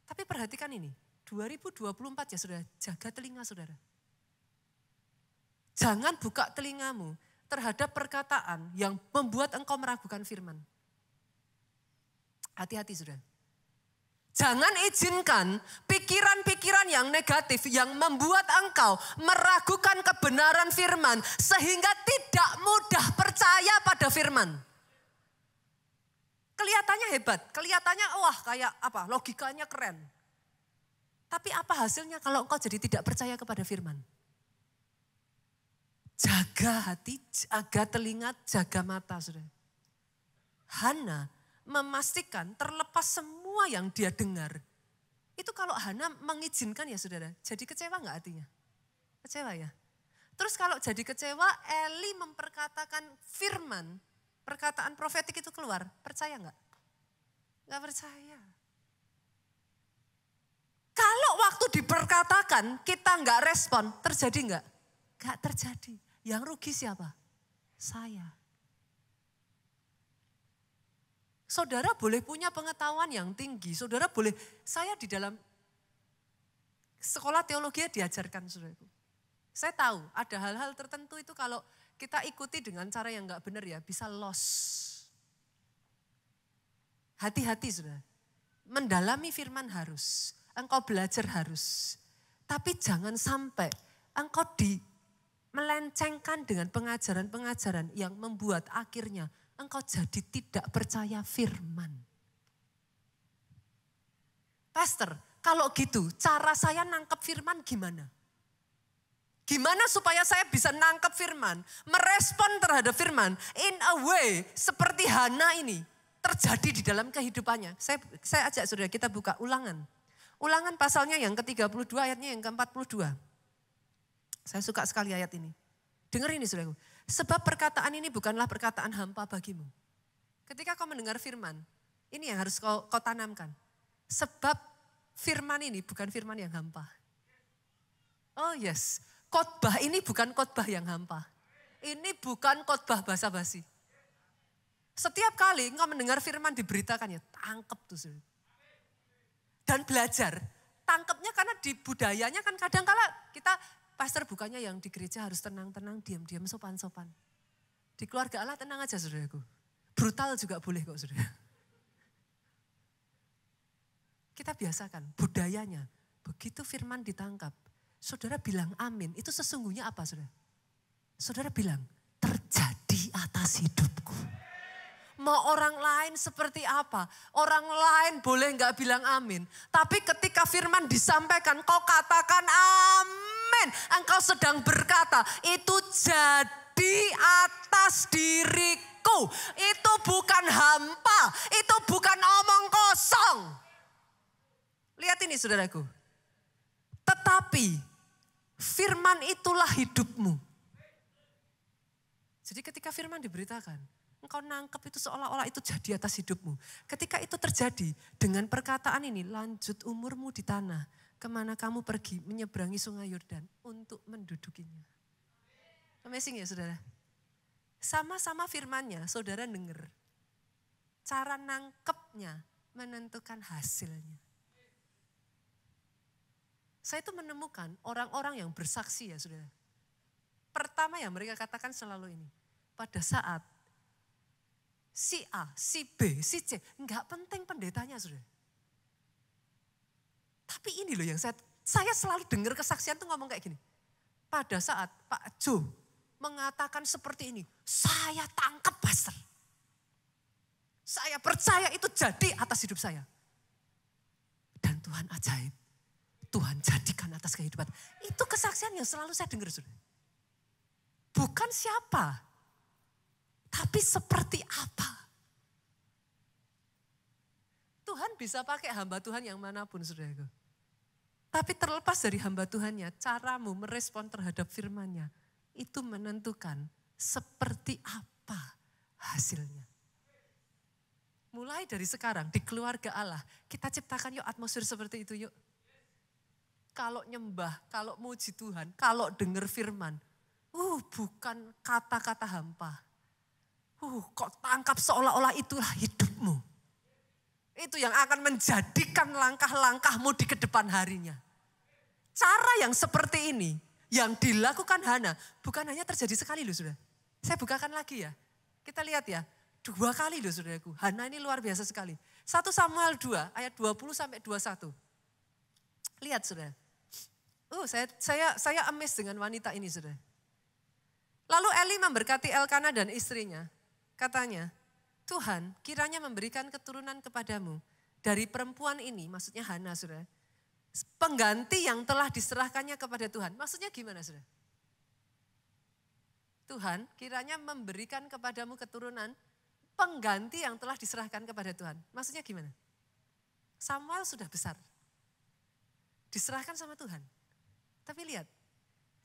Speaker 1: Tapi perhatikan ini, 2024 ya saudara, jaga telinga saudara. Jangan buka telingamu terhadap perkataan yang membuat engkau meragukan firman. Hati-hati saudara. Jangan izinkan pikiran-pikiran yang negatif yang membuat engkau meragukan kebenaran firman sehingga tidak mudah percaya pada firman. Kelihatannya hebat, kelihatannya wah kayak apa, logikanya keren. Tapi apa hasilnya kalau engkau jadi tidak percaya kepada firman? Jaga hati, jaga telinga, jaga mata saudara. Hana memastikan terlepas semua yang dia dengar. Itu kalau Hana mengizinkan ya saudara, jadi kecewa enggak hatinya? Kecewa ya. Terus kalau jadi kecewa, Eli memperkatakan firman, perkataan profetik itu keluar, percaya enggak? Enggak percaya. Kalau waktu diperkatakan kita enggak respon, terjadi enggak? Enggak terjadi. Yang rugi siapa? Saya. Saudara boleh punya pengetahuan yang tinggi. Saudara boleh, saya di dalam sekolah teologi diajarkan saudaraku. Saya tahu ada hal-hal tertentu itu kalau kita ikuti dengan cara yang enggak benar ya bisa loss. Hati-hati saudara. Mendalami firman harus. Engkau belajar harus. Tapi jangan sampai engkau melencengkan dengan pengajaran-pengajaran yang membuat akhirnya engkau jadi tidak percaya firman. Pastor, kalau gitu cara saya nangkep firman gimana? Gimana supaya saya bisa nangkep firman, merespon terhadap firman in a way seperti Hana ini terjadi di dalam kehidupannya. Saya ajak saudara kita buka Ulangan. Ulangan pasalnya yang ke-32 ayatnya yang ke-42. Saya suka sekali ayat ini. Dengar ini saudaraku. Sebab perkataan ini bukanlah perkataan hampa bagimu. Ketika kau mendengar firman, ini yang harus kau tanamkan. Sebab firman ini bukan firman yang hampa. Oh yes, khotbah ini bukan khotbah yang hampa. Ini bukan khotbah basa-basi. Setiap kali engkau mendengar firman diberitakan ya, tangkep tuh saudara. Dan belajar, tangkepnya karena di budayanya kan kadang-kala kita pastor bukannya yang di gereja harus tenang-tenang, diam-diam, sopan-sopan. Di keluarga Allah tenang aja saudaraku. Brutal juga boleh kok saudara. Kita biasakan budayanya. Begitu firman ditangkap, saudara bilang amin. Itu sesungguhnya apa saudara? Saudara bilang, terjadi atas hidupku. Mau orang lain seperti apa? Orang lain boleh enggak bilang amin. Tapi ketika firman disampaikan, kau katakan amin. Engkau sedang berkata, itu jadi atas diriku. Itu bukan hampa, itu bukan omong kosong. Lihat ini saudaraku. Tetapi firman itulah hidupmu. Jadi ketika firman diberitakan, Engkau nangkep itu seolah-olah itu jadi atas hidupmu. Ketika itu terjadi dengan perkataan ini, lanjut umurmu di tanah. Kemana kamu pergi menyeberangi sungai Yordan untuk mendudukinya. Amazing ya saudara. Sama-sama firmannya saudara dengar. Cara nangkepnya menentukan hasilnya. Saya itu menemukan orang-orang yang bersaksi ya saudara. Pertama yang mereka katakan selalu ini. Pada saat si A, si B, si C, enggak penting pendetanya saudara. Tapi ini loh yang saya selalu dengar kesaksian tuh ngomong kayak gini. Pada saat Pak Jo mengatakan seperti ini, saya tangkap pastor. Saya percaya itu jadi atas hidup saya. Dan Tuhan ajaib. Tuhan jadikan atas kehidupan. Itu kesaksian yang selalu saya dengar saudara. Bukan siapa. Tapi seperti apa? Tuhan bisa pakai hamba Tuhan yang manapun saudaraku. Tapi terlepas dari hamba Tuhannya, caramu merespon terhadap firman-Nya itu menentukan seperti apa hasilnya. Mulai dari sekarang di keluarga Allah, kita ciptakan yuk atmosfer seperti itu yuk. Kalau nyembah, kalau muji Tuhan, kalau dengar firman, bukan kata-kata hampa. Kok tangkap seolah-olah itulah hidupmu. Itu yang akan menjadikan langkah-langkahmu di kedepan harinya. Cara yang seperti ini, yang dilakukan Hana, bukan hanya terjadi sekali loh sudah. Saya bukakan lagi ya. Kita lihat ya, 2 kali loh saudaraku. Hana ini luar biasa sekali. 1 Samuel 2 ayat 20 sampai 21. Lihat saudara. Saya amazed dengan wanita ini saudara. Lalu Eli memberkati Elkana dan istrinya. Katanya, Tuhan kiranya memberikan keturunan kepadamu dari perempuan ini, maksudnya Hana saudara. Pengganti yang telah diserahkannya kepada Tuhan. Maksudnya gimana saudara? Tuhan kiranya memberikan kepadamu keturunan pengganti yang telah diserahkan kepada Tuhan. Maksudnya gimana? Samuel sudah besar. Diserahkan sama Tuhan. Tapi lihat,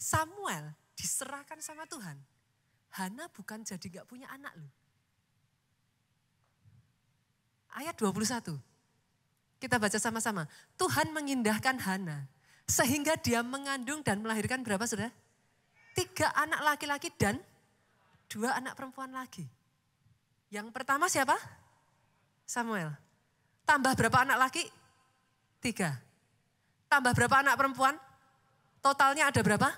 Speaker 1: Samuel diserahkan sama Tuhan. Hana bukan jadi gak punya anak loh. Ayat 21. Kita baca sama-sama. Tuhan mengindahkan Hana. Sehingga dia mengandung dan melahirkan berapa saudara? 3 anak laki-laki dan 2 anak perempuan lagi. Yang pertama siapa? Samuel. Tambah berapa anak laki? 3. Tambah berapa anak perempuan? Totalnya ada berapa?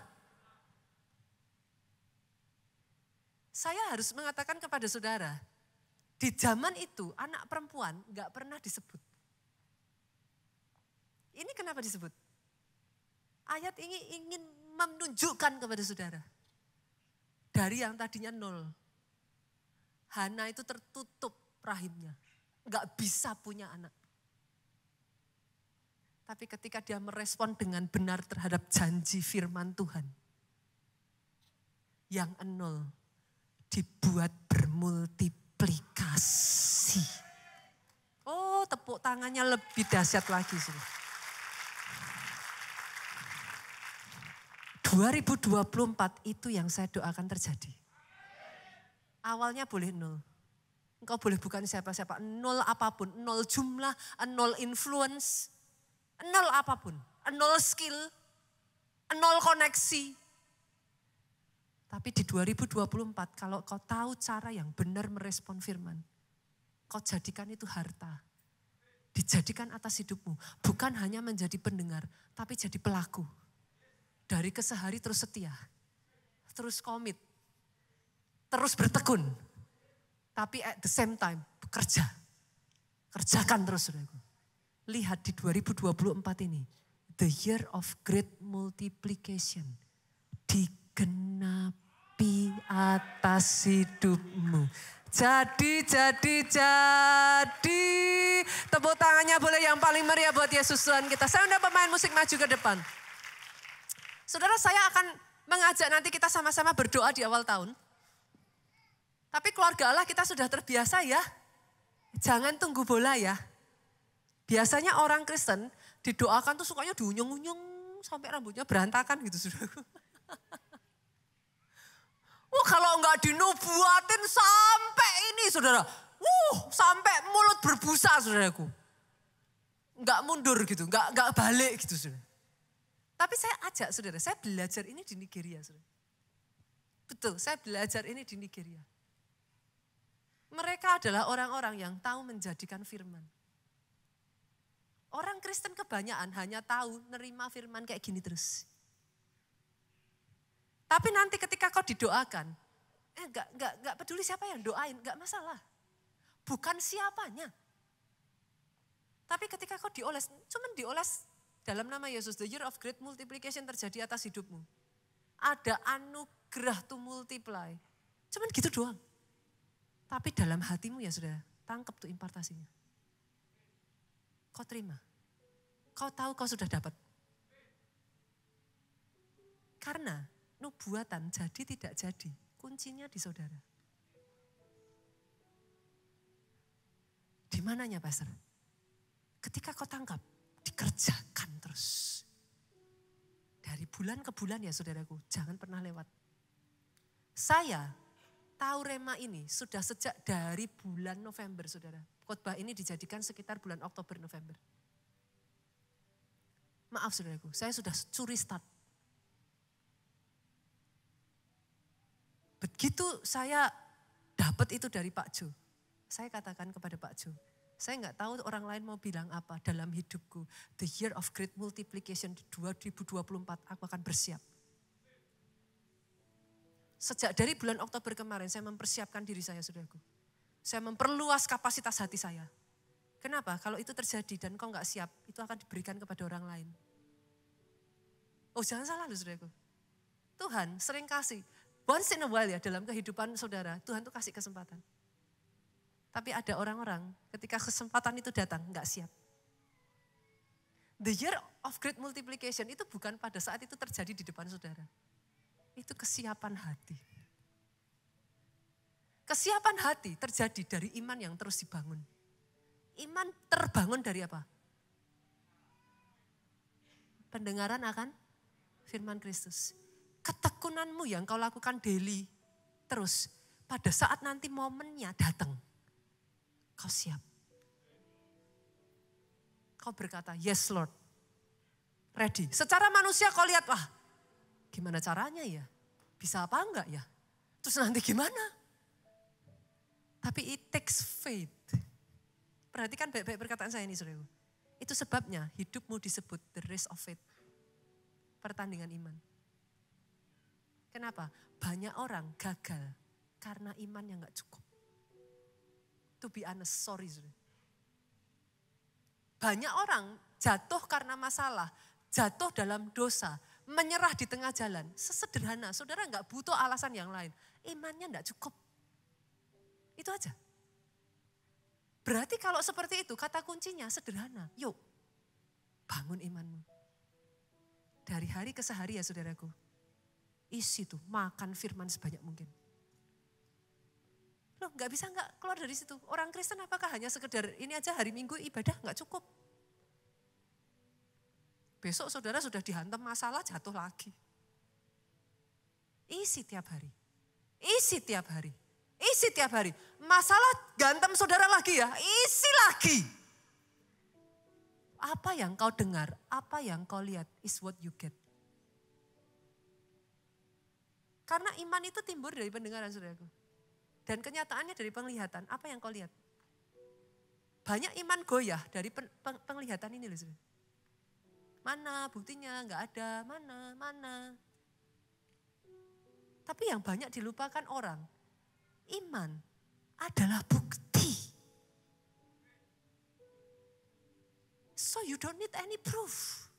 Speaker 1: Saya harus mengatakan kepada saudara, di zaman itu anak perempuan gak pernah disebut. Ini kenapa disebut? Ayat ini ingin menunjukkan kepada saudara. Dari yang tadinya 0. Hana itu tertutup rahimnya. Gak bisa punya anak. Tapi ketika dia merespon dengan benar terhadap janji firman Tuhan. Yang 0 dibuat bermultiplikasi. Oh, tepuk tangannya lebih dahsyat lagi. 2024 itu yang saya doakan terjadi. Awalnya boleh 0. Engkau boleh bukan siapa-siapa, 0 apapun, 0 jumlah, 0 influence, 0 apapun, 0 skill, 0 koneksi. Tapi di 2024 kalau kau tahu cara yang benar merespon firman, kau jadikan itu harta. Dijadikan atas hidupmu, bukan hanya menjadi pendengar, tapi jadi pelaku. Dari kesehari terus setia, terus komit, terus bertekun. Tapi at the same time bekerja. Kerjakan terus saudaraku. Lihat di 2024 ini, the year of great multiplication. Digenapi atas hidupmu. Jadi. Tepuk tangannya boleh yang paling meriah buat Yesus Tuhan kita. Saya undang pemain musik maju ke depan. Saudara, saya akan mengajak nanti kita sama-sama berdoa di awal tahun. Tapi keluarga Allah kita sudah terbiasa ya. Jangan tunggu bola ya. Biasanya orang Kristen didoakan tuh sukanya diunyung-unyung sampai rambutnya berantakan gitu saudara. Kalau enggak dinubuatin sampai ini saudara. Sampai mulut berbusa saudaraku. Enggak mundur gitu, enggak balik gitu saudara. Tapi saya ajak saudara, saya belajar ini di Nigeria saudara. Betul, saya belajar ini di Nigeria. Mereka adalah orang-orang yang tahu menjadikan firman. Orang Kristen kebanyakan hanya tahu nerima firman kayak gini terus. Tapi nanti ketika kau didoakan, enggak peduli siapa yang doain, enggak masalah. Bukan siapanya. Tapi ketika kau dioles, cuman dioles dalam nama Yesus, the year of great multiplication terjadi atas hidupmu. Ada anugerah to multiply. Cuman gitu doang. Tapi dalam hatimu ya saudara, tangkap tuh impartasinya. Kau terima. Kau tahu kau sudah dapat. Karena nubuatan jadi tidak jadi, kuncinya di saudara. Di mananya pastor? Ketika kau tangkap, dikerjakan terus. Dari bulan ke bulan ya saudaraku, jangan pernah lewat. Saya tahu rema ini sudah sejak dari bulan November saudara. Khotbah ini dijadikan sekitar bulan Oktober November. Maaf saudaraku, saya sudah curi start. Begitu saya dapat itu dari Pak Jo, saya katakan kepada Pak Jo, saya enggak tahu orang lain mau bilang apa dalam hidupku. The year of great multiplication 2024 aku akan bersiap. Sejak dari bulan Oktober kemarin saya mempersiapkan diri saya saudaraku. Saya memperluas kapasitas hati saya. Kenapa? Kalau itu terjadi dan kau enggak siap, itu akan diberikan kepada orang lain. Oh jangan salah loh saudaraku. Tuhan sering kasih. Once in a while ya dalam kehidupan saudara, Tuhan tuh kasih kesempatan. Tapi ada orang-orang ketika kesempatan itu datang, enggak siap. The year of great multiplication itu bukan pada saat itu terjadi di depan saudara. Itu kesiapan hati. Kesiapan hati terjadi dari iman yang terus dibangun. Iman terbangun dari apa? Pendengaran akan firman Kristus. Ketekunanmu yang kau lakukan daily terus. Pada saat nanti momennya datang. Kau siap. Kau berkata, yes Lord. Ready. Secara manusia kau lihat, wah gimana caranya ya? Bisa apa enggak ya? Terus nanti gimana? Tapi it takes faith. Perhatikan baik-baik perkataan saya ini saudara. Itu sebabnya hidupmu disebut the race of faith. Pertandingan iman. Kenapa? Banyak orang gagal karena iman yang enggak cukup. To be honest, sorry. Banyak orang jatuh karena masalah, jatuh dalam dosa, menyerah di tengah jalan. Sesederhana, saudara enggak butuh alasan yang lain. Imannya enggak cukup. Itu aja. Berarti kalau seperti itu, kata kuncinya sederhana. Yuk, bangun imanmu. Dari hari ke sehari ya saudaraku. Isi tuh, makan firman sebanyak mungkin. Loh gak bisa gak keluar dari situ. Orang Kristen apakah hanya sekedar ini aja hari Minggu ibadah gak cukup. Besok saudara sudah dihantam masalah jatuh lagi. Isi tiap hari. Isi tiap hari. Isi tiap hari. Masalah gantem saudara lagi ya, isi lagi. Apa yang kau dengar, apa yang kau lihat is what you get. Karena iman itu timbul dari pendengaran saudaraku. Dan kenyataannya dari penglihatan, apa yang kau lihat? Banyak iman goyah dari penglihatan ini loh saudara. Mana buktinya, enggak ada, mana. Tapi yang banyak dilupakan orang, iman adalah bukti. So you don't need any proof.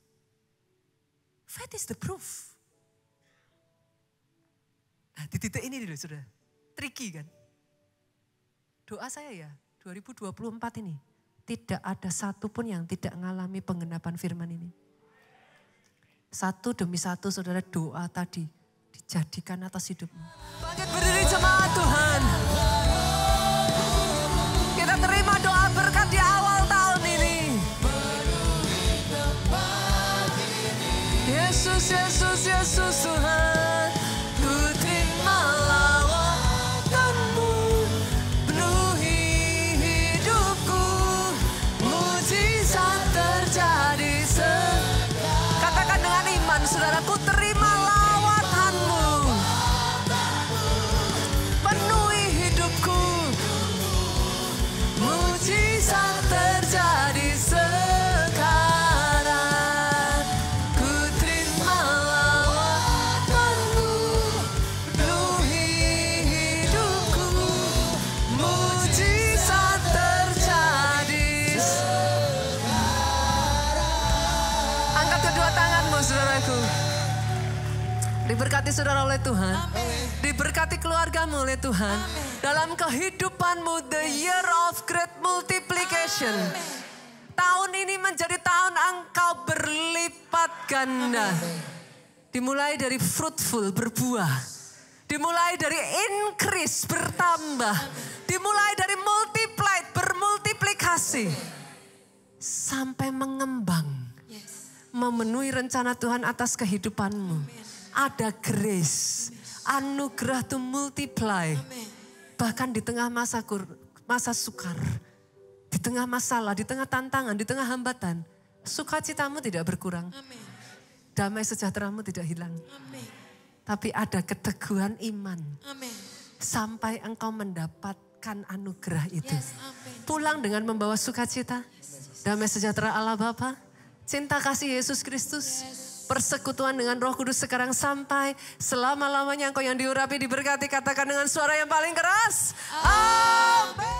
Speaker 1: Faith is the proof. Nah di titik ini dulu saudara, tricky kan. Doa saya ya 2024 ini tidak ada satupun yang tidak mengalami penggenapan firman ini. Satu demi satu saudara doa tadi dijadikan atas hidupmu. Bangkit berdiri jemaat Tuhan. Kita terima doa berkat di awal tahun ini. Yesus, Yesus, Yesus Tuhan. Ku terimalah. Diberkati saudara oleh Tuhan. Diberkati keluargamu oleh Tuhan. Dalam kehidupanmu, the year of great multiplication. Tahun ini menjadi tahun engkau berlipat ganda. Dimulai dari fruitful, berbuah. Dimulai dari increase, bertambah. Dimulai dari multiplied, bermultiplikasi. Sampai mengembang. Memenuhi rencana Tuhan atas kehidupanmu. Ada grace, anugerah to multiply. Bahkan di tengah masa sukar, di tengah masalah, di tengah tantangan, di tengah hambatan, sukacitamu tidak berkurang. Damai sejahteramu tidak hilang. Tapi ada keteguhan iman. Sampai engkau mendapatkan anugerah itu. Pulang dengan membawa sukacita, damai sejahtera Allah Bapa, cinta kasih Yesus Kristus, persekutuan dengan Roh Kudus sekarang sampai selama-lamanya engkau yang diurapi, diberkati, katakan dengan suara yang paling keras. Amin.